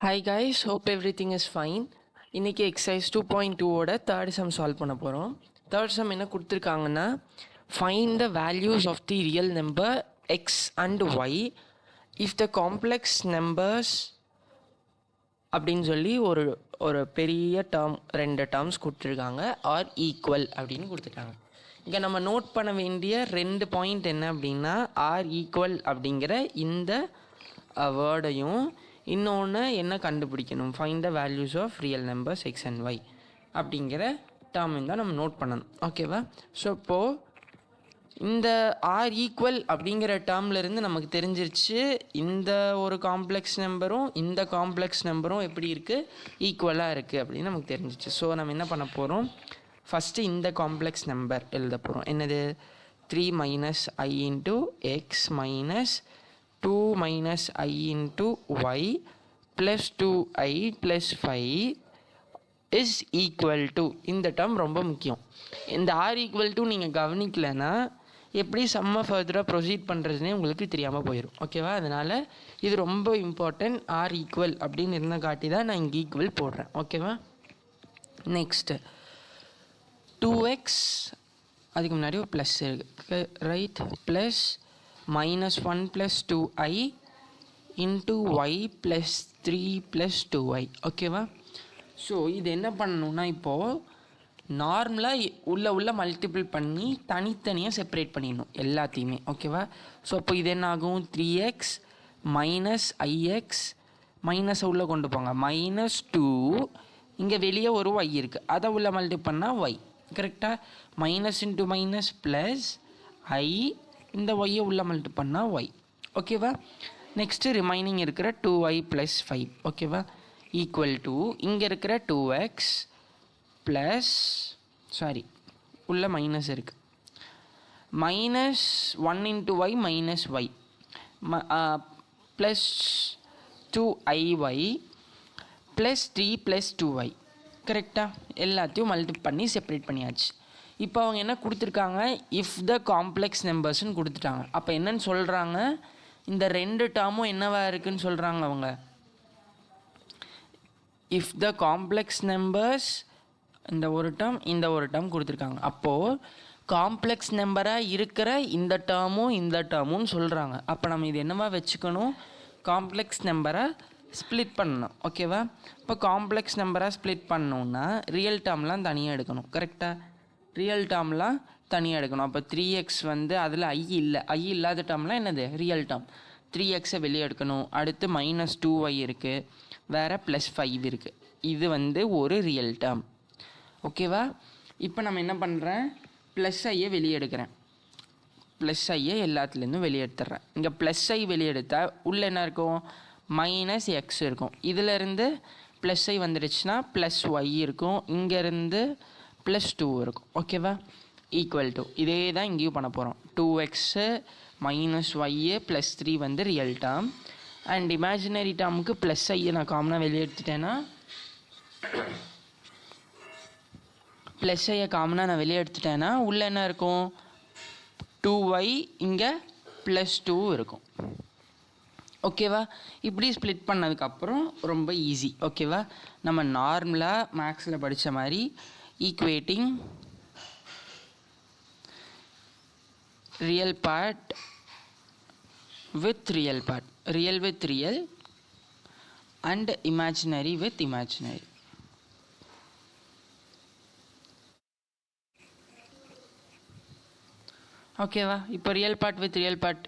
Hi guys, hope everything is fine. இன்னைக்கு exercise 2.2ஓட third sum solve பண்ண போகிறோம். தேர்ட் சம் என்ன கொடுத்துருக்காங்கன்னா, find the values of the real number X and Y if the complex numbers அப்படின்னு சொல்லி ஒரு ஒரு பெரிய ரெண்டு டேர்ம்ஸ் கொடுத்துருக்காங்க. ஆர் ஈக்குவல் அப்படின்னு கொடுத்துருக்காங்க. இங்கே நம்ம நோட் பண்ண வேண்டிய ரெண்டு பாயிண்ட் என்ன அப்படின்னா, ஆர் ஈக்குவல் அப்படிங்கிற இந்த வேர்டையும் இன்னொன்று என்ன கண்டுபிடிக்கணும், find the values of real numbers X and Y அப்படிங்கிற டேர்ம் தான் நம்ம நோட் பண்ணணும். ஓகேவா? ஸோ இப்போது இந்த ஆர் ஈக்குவல் அப்படிங்கிற டேர்ம்லேருந்து நமக்கு தெரிஞ்சிருச்சு இந்த ஒரு காம்ப்ளெக்ஸ் நம்பரும் இந்த காம்ப்ளெக்ஸ் நம்பரும் எப்படி இருக்குது, ஈக்குவலாக இருக்குது அப்படின்னு நமக்கு தெரிஞ்சிச்சு. ஸோ நம்ம என்ன பண்ண போகிறோம், ஃபஸ்ட்டு இந்த காம்ப்ளெக்ஸ் நம்பர் எழுத போகிறோம். என்னது, 3 minus I into X minus 2 minus I into y plus 2i plus 5 is equal to, இந்த டேர்ம் ரொம்ப முக்கியம். இந்த ஆர் ஈக்குவல் டு நீங்கள் கவனிக்கலைன்னா எப்படி செம்ம ஃபர்தராக ப்ரொசீட் பண்ணுறதுனே உங்களுக்கு தெரியாமல் போயிடும். ஓகேவா? அதனால் இது ரொம்ப இம்பார்ட்டன்ட். ஆர் ஈக்குவல் அப்படின்னு இருந்தால் காட்டி தான் நான் இங்கே ஈக்குவல் போடுறேன். ஓகேவா? நெக்ஸ்ட்டு 2x, அதுக்கு முன்னாடி ஒரு ப்ளஸ் இருக்குது, right, plus minus 1 plus 2i into y plus 3 plus 2i. ஓகேவா? ஸோ இது என்ன பண்ணணும்னா, இப்போது நார்மலாக உள்ள மல்டிபிள் பண்ணி தனித்தனியாக செப்பரேட் பண்ணிடணும் எல்லாத்தையுமே. ஓகேவா? ஸோ அப்போ இது என்ன ஆகும், 3x மைனஸ் ஐஎக்ஸ் மைனஸை உள்ளே கொண்டு போங்க, மைனஸ் 2, இங்கே வெளியே ஒரு y இருக்குது, அதை உள்ளே மல்டிபிள் பண்ணால் y. கரெக்டாக? மைனஸ் இன்ட்டு மைனஸ் ப்ளஸ் ஐ, இந்த ஒய்யை உள்ள மல்டி பண்ணால் ஒய். ஓகேவா? நெக்ஸ்ட்டு ரிமைனிங் இருக்கிற 2y ப்ளஸ் 5. ஓகேவா? ஈக்குவல் டு இங்கே இருக்கிற 2x ப்ளஸ், சாரி உள்ள மைனஸ் இருக்குது, minus 1 into Y minus Y plus 2iy plus 3 plus 2y. கரெக்டாக? எல்லாத்தையும் மல்டி பண்ணி செப்பரேட் பண்ணியாச்சு. இப்போ அவங்க என்ன கொடுத்துருக்காங்க, இஃப் த காம்ப்ளெக்ஸ் நம்பர்ஸ்ன்னு கொடுத்துட்டாங்க. அப்போ என்னன்னு சொல்கிறாங்க, இந்த ரெண்டு டேர்மும் என்னவா இருக்குதுன்னு சொல்கிறாங்க அவங்க. இஃப் த காம்ப்ளெக்ஸ் நம்பர்ஸ், இந்த ஒரு டேர்ம் கொடுத்துருக்காங்க. அப்போது காம்ப்ளெக்ஸ் நம்பராக இருக்கிற இந்த டேர்மும் சொல்கிறாங்க. அப்போ நம்ம இது என்னவா வச்சுக்கணும், காம்ப்ளெக்ஸ் நம்பராக ஸ்ப்ளிட் பண்ணணும். ஓகேவா? இப்போ காம்ப்ளெக்ஸ் நம்பராக ஸ்ப்ளிட் பண்ணோன்னா ரியல் டேர்ம்லாம் தனியாக எடுக்கணும். கரெக்டாக? ரியல் டேர்ம்லாம் தனியாக எடுக்கணும். அப்போ 3x வந்து அதில் ஐ இல்லாத டேர்ம்லாம் என்னது, ரியல் டேர்ம். 3xை வெளியே எடுக்கணும். அடுத்து மைனஸ் 2y இருக்குது, வேறு ப்ளஸ் 5 இருக்குது. இது வந்து ஒரு ரியல் டேர்ம். ஓகேவா? இப்போ நம்ம என்ன பண்ணுறேன், ப்ளஸ் ஐயை வெளியே எடுக்கிறேன். ப்ளஸ் ஐயை எல்லாத்துலேருந்தும் வெளியே எடுத்துட்றேன். இங்கே ப்ளஸ் ஐ வெளியே எடுத்தால் உள்ளே என்ன இருக்கும், மைனஸ் எக்ஸ் இருக்கும். இதிலேருந்து ப்ளஸ் ஐ வந்துடுச்சுன்னா ப்ளஸ் ஒய் இருக்கும். இங்கேருந்து ப்ளஸ் 2 இருக்கும். ஓகேவா? ஈக்குவல் டு இதே தான் இங்கேயும் பண்ண போகிறோம். 2x மைனஸ் ஒய்யு ப்ளஸ் 3 வந்து ரியல் டேர்ம். அண்ட் இமேஜினரி டேர்முக்கு ப்ளஸ் ஐயை நான் காமனாக வெளியே எடுத்துட்டேன்னா, ப்ளஸ் ஐயை காமனாக நான் வெளியே எடுத்துட்டேன்னா உள்ளே என்ன இருக்கும், 2y, இங்கே ப்ளஸ் 2 இருக்கும். ஓகேவா? இப்படி ஸ்ப்ளிட் பண்ணதுக்கப்புறம் ரொம்ப ஈஸி. ஓகேவா? நம்ம நார்மலாக மேக்ஸில் படித்த மாதிரி equating real part with real part, real with real and imaginary with imaginary. ஓகேவா? இப்போ real part with real part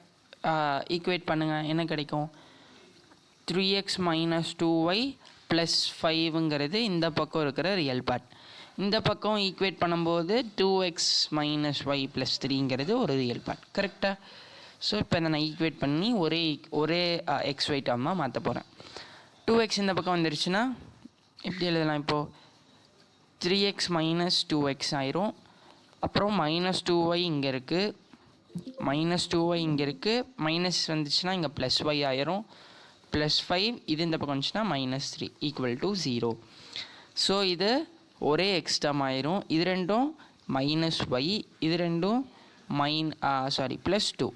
equate பண்ணுங்கள், என்ன கிடைக்கும், 3x மைனஸ் 2y ப்ளஸ் 5ங்கிறது இந்த பக்கம் இருக்கிற ரியல் பார்ட். இந்த பக்கம் ஈக்குவேட் பண்ணும்போது 2x மைனஸ் ஒய் ப்ளஸ் 3ங்கிறது ஒரு ரியல் பார்ட். கரெக்டாக? ஸோ இப்போ இதை நான் ஈக்குவேட் பண்ணி ஒரே எக்ஸ் ஒய் டேர்மாக மாற்ற போகிறேன். 2x இந்த பக்கம் வந்துருச்சுன்னா எப்படி எழுதலாம், இப்போது 3x மைனஸ் 2x ஆயிரும். அப்புறம் மைனஸ் 2y இங்கே இருக்குது, மைனஸ் 2y இங்கே இருக்குது, மைனஸ் வந்துச்சுன்னா இங்கே ப்ளஸ் ஒய் ஆயிரும், ப்ளஸ் 5, இது இந்த பக்கம் வந்துச்சுன்னா மைனஸ் 3 ஈக்குவல் டு 0. ஸோ இது ஒரே எக்ஸ் டேர்ம் ஆயிரும். இது ரெண்டும் மைனஸ் ஒய், இது ரெண்டும் ப்ளஸ் 2,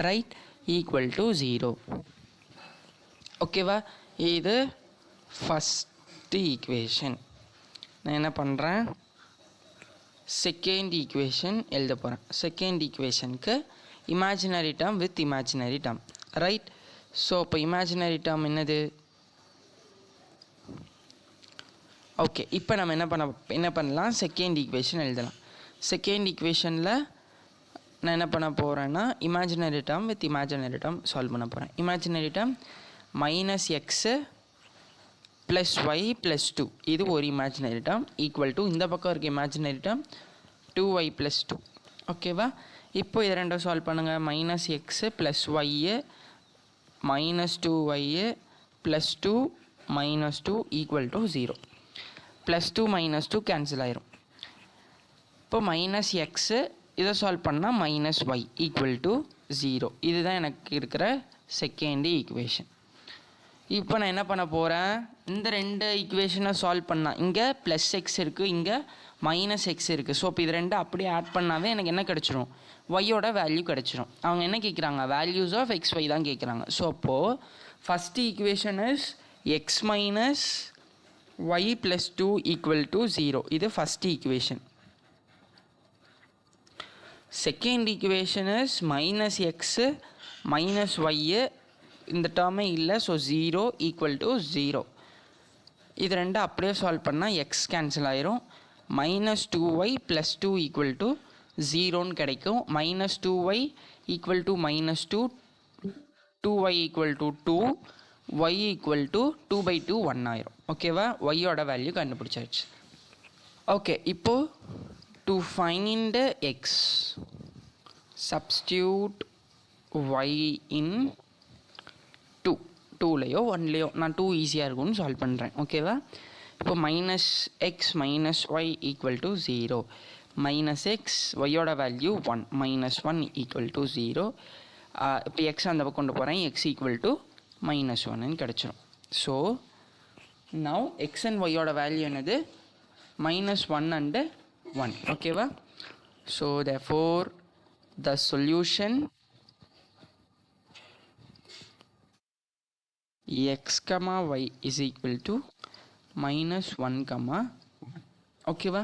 ரைட், ஈக்குவல் டு 0. ஓகேவா? இது ஃபஸ்ட்டு ஈக்குவேஷன். நான் என்ன பண்ணுறேன், செகண்ட் ஈக்குவேஷன் எழுத போகிறேன். செகண்ட் ஈக்குவேஷனுக்கு imaginary term with imaginary term, right? So இப்போ இமேஜினரி டேர்ம் என்னது? ஓகே, இப்போ நம்ம என்ன பண்ணலாம், செகண்ட் ஈக்குவேஷன் எழுதலாம். செகண்ட் ஈக்குவேஷனில் நான் என்ன பண்ண போகிறேன்னா imaginary term with imaginary term solve பண்ண போகிறேன். இமேஜினரி டேர்ம் -x + y + 2, இது ஒரு இமேஜினரி டேர்ம், ஈக்குவல் டு இந்த பக்கம் இருக்க இமேஜினரி டேர்ம் 2y + 2. ஓகேவா? இப்போ இது ரெண்டும் சால்வ் பண்ணுங்கள். -x + y -2y + 2 -2 = 0. +2 -2 கேன்சல் ஆயிரும். இப்போ -x இதை சால்வ் பண்ணால் -y = 0. இதுதான் எனக்கு இருக்கிற செகண்ட் ஈக்குவேஷன். இப்போ நான் என்ன பண்ண போகிறேன், இந்த ரெண்டு ஈக்குவேஷனை சால்வ் பண்ணால் இங்கே +x இருக்குது, இங்கே -x இருக்குது. ஸோ இப்போ இது ரெண்டு அப்படியே ஆட் பண்ணாவே எனக்கு என்ன கிடச்சிரும், ஒய்யோட வேல்யூ கிடச்சிரும். அவங்க என்ன கேட்குறாங்க, வேல்யூஸ் ஆஃப் xy தான் கேட்குறாங்க. ஸோ அப்போது first equation is x - y + 2 = 0. இது first equation. Second equation is -x -y, இந்த டேர்மே இல்லை, ஸோ 0 = 0. இது ரெண்டு அப்படியே சால்வ் பண்ணால் x கேன்சல் ஆயிரும். -2y + 2 = 0ன்னு கிடைக்கும். -2y = -2, 2y = 2, y = 2/2 1 ஆயிரும். ஓகேவா? ஒய்யோட வேல்யூ கண்டுபிடிச்சாச்சு. ஓகே, இப்போது to find x, substitute y in 2லையோ 1லையோ, நான் 2 ஈஸியாக இருக்கும்னு சால்வ் பண்ணுறேன். ஓகேவா? இப்போ -x - y = 0, -x ஒய்யோட வேல்யூ 1, -1 = 0. இப்போ x அந்த பக்கம் கொண்டு போகிறேன், x = -1ன்னு கிடச்சிரும். ஸோ நவ் x அண்ட் ஒய்யோட வேல்யூ என்னது, -1 and 1. ஓகேவா? So therefore the solution x, y is equal to -1, 1. ஓகேவா?